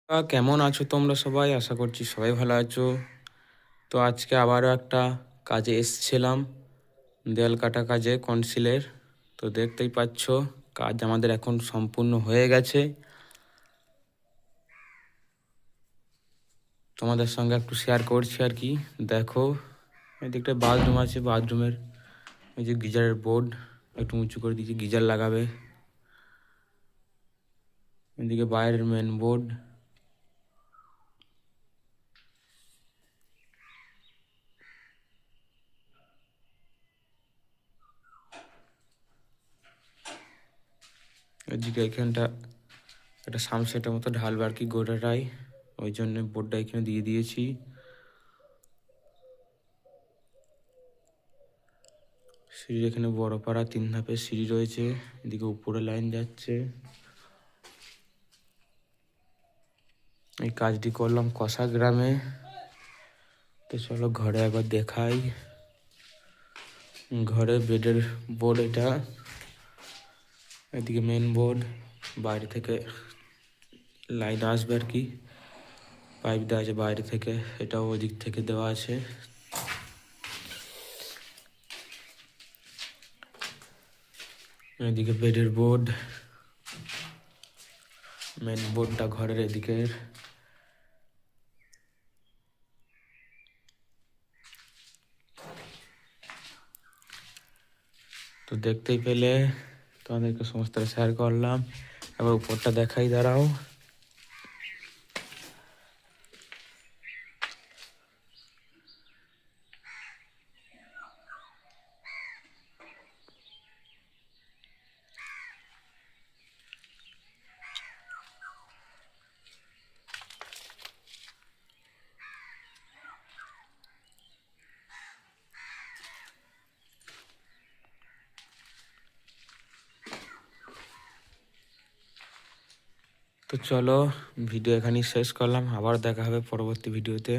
কেমন আছো তোমরা সবাই? আশা করছি সবাই ভালো আছো। তো আজকে আবারও একটা কাজে এসেছিলাম, দেয়াল কাটা কাজে কনসিলের। তো দেখতেই পাচ্ছ কাজ আমাদের এখন সম্পূর্ণ হয়ে গেছে। তোমাদের সঙ্গে একটু শেয়ার করছি আর কি। দেখো, এদিকটা বাথরুম আছে, বাথরুমের এই যে গিজারের বোর্ড একটু উঁচু করে দিয়েছি, গিজার লাগাবে। এদিকে বাইরের মেন বোর্ড। এদিকে এখানটা একটা সামসেটের মতো ঢালবে আর কি গোটাটাই, ওই জন্য বোর্ডটা এখানে দিয়ে দিয়েছি। সিঁড়ি এখানে বড় পাড়া 3 ধাপের সিঁড়ি রয়েছে, এদিকে উপরে লাইন যাচ্ছে। এই কাজটি করলাম কষা গ্রামে। তো চলো ঘরে একবার দেখাই। ঘরে বেডের বোর্ড এটা, এদিকে মেন বোর্ড, বাইরে থেকে লাইন আসবে আর কি, পাইপ দেওয়া আছে বাইরে থেকে, এটাও ওদিক থেকে দেওয়া আছে। এদিকে বেডের বোর্ড, মেন বোর্ডটা ঘরের এদিকের। তো দেখতেই পেলে, তোমাদেরকে সমস্ত শেয়ার করলাম। এবার উপরটা দেখাই, দাঁড়াও। তো চলো ভিডিও এখানেই শেষ করলাম, আবার দেখা হবে পরবর্তী ভিডিওতে।